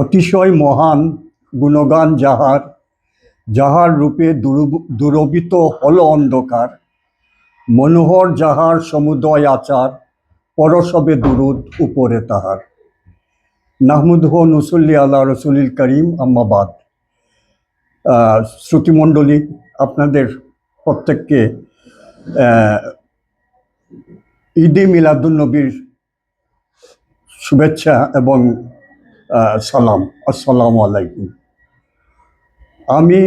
অতিশয় মহান গুণগান যাহার, যাহার রূপে দুরবিত হল অন্ধকার, মনোহর যাহার সমুদয় আচার, পরশবে দুরুদ উপরে তাহার। নাহমুদুহু নুসল্লি আলা রসুলিল করিম, আম্মাবাদ। শ্রুতিমণ্ডলী, আপনাদের প্রত্যেককে ঈদে মিলাদুন্নবীর শুভেচ্ছা এবং সালাম। আসসালামু আলাইকুম। আমি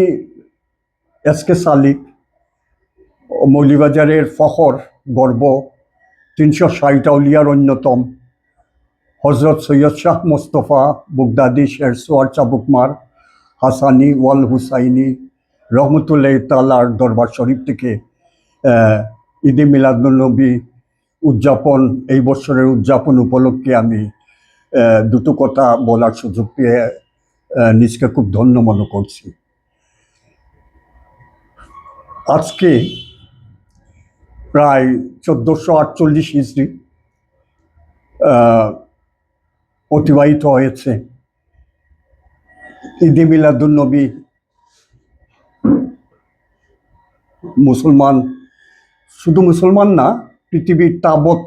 এসকে সালিক, মৌলভীবাজারের ফখর, গর্ব, 360 আউলিয়ার অন্যতম হজরত সৈয়দ শাহ মোস্তফা বুগদাদি শেরসোয়ার চাবুকমার হাসানি ওয়াল হুসাইনি রহমতুল্লাহ তাআলার দরবার শরীফ থেকে ঈদে মিলাদুন্নবী উদযাপন, এই বছরের উদযাপন উপলক্ষে আমি দুটো কথা বলার সুযোগ পেয়ে নিজকে খুব ধন্য মনে করছি। আজকে প্রায় 1448 ইসরি অতিবাহিত হয়েছে। ঈদে মিলাদুন্নবী মুসলমান, শুধু মুসলমান না, পৃথিবীর তাবৎ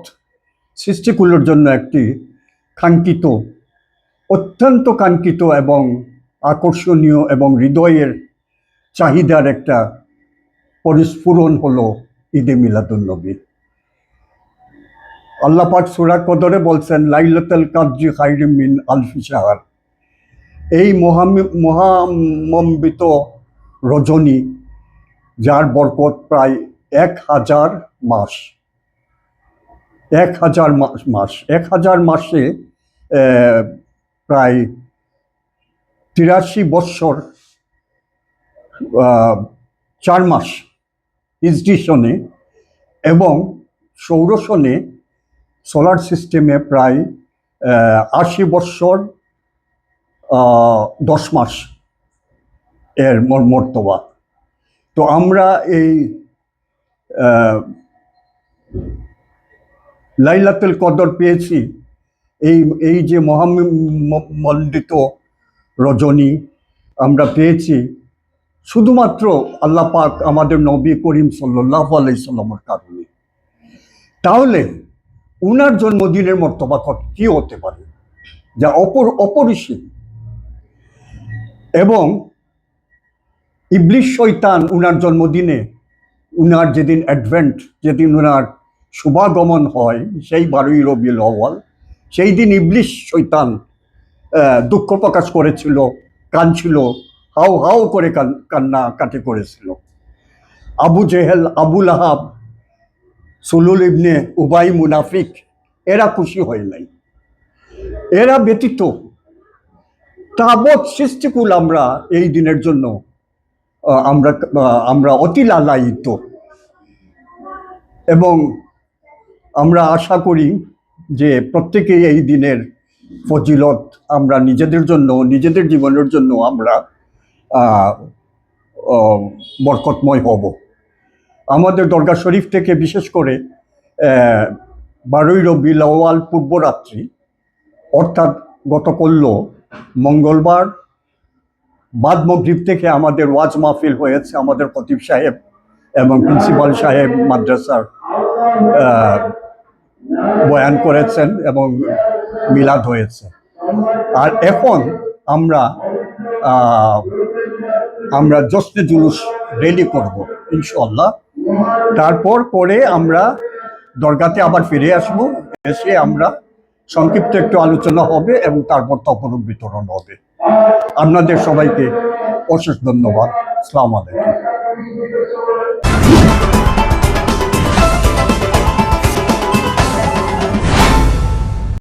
সৃষ্টিকুলের জন্য একটি কাঙ্ক্ষিত, অত্যন্ত কাঙ্ক্ষিত এবং আকর্ষণীয় এবং হৃদয়ের চাহিদার একটা পরিস্ফুরণ হলো ঈদে মিলাদুন্নবী। আল্লাহ পাক সূরা কদরে বলছেন, লাইলাতুল কদরি খায়রুম মিন আলফি শাহর। এই মহামণ্ডিত রজনী, যার বরকত প্রায় 1000 মাস, 1000 মাস, 1000 মাসে প্রায় 83 বৎসর 4 মাস হিজরি সনে, এবং সৌর সনে সোলার সিস্টেমে প্রায় 80 বৎসর 10 মাস এর মর্তবা। তো আমরা এই লাইলাতুল কদর পেয়েছি, এই যে মহামণ্ডিত রজনী আমরা পেয়েছি শুধুমাত্র আল্লাহ পাক আমাদের নবী করিম সাল্লাল্লাহু আলাইহি সাল্লামের কারণে। তাহলে উনার জন্মদিনের মর্তবা কি হতে পারে, যা অপরিসীম। এবং ইবলিস শয়তান উনার জন্মদিনে, উনার যেদিন অ্যাডভেন্ট, যেদিন উনার শুভাগমন হয়, সেই 12ই রবিউল আউয়াল, সেই দিন ইবলিস শয়তান দুঃখ প্রকাশ করেছিল, কাঁদছিল, হাউ হাউ করে কান্নাকাটি করেছিল। আবু জেহেল, আবু লাহাব, সুলুল ইবনে উবাই মুনাফিক, এরা খুশি হয় নাই। এরা ব্যতীত তাবৎ সৃষ্টিকুল আমরা এই দিনের জন্য আমরা অতি লালায়িত, এবং আমরা আশা করি যে প্রত্যেকেই এই দিনের ফজিলত আমরা নিজেদের জন্য, নিজেদের জীবনের জন্য আমরা বরকতময় হব। আমাদের দরগা শরীফ থেকে বিশেষ করে 12ই রবিউল আউয়াল পূর্বরাত্রি, অর্থাৎ গতকাল মঙ্গলবার বাদ মাগরিব থেকে আমাদের ওয়াজ মাহফিল হয়েছে। আমাদের খতিব সাহেব এবং প্রিন্সিপাল সাহেব মাদ্রাসার বয়ান করেছেন এবং মিলাদ হয়েছে। আর এখন আমরা জশ্নে জুলুস রেডি করব ইনশাআল্লাহ। তারপর করে আমরা দরগাতে আবার ফিরে আসব, এসে আমরা সংক্ষিপ্ত একটু আলোচনা হবে এবং তারপর তপরূপ বিতরণ হবে। আপনাদের সবাইকে অশেষ ধন্যবাদ। আসসালামু আলাইকুম।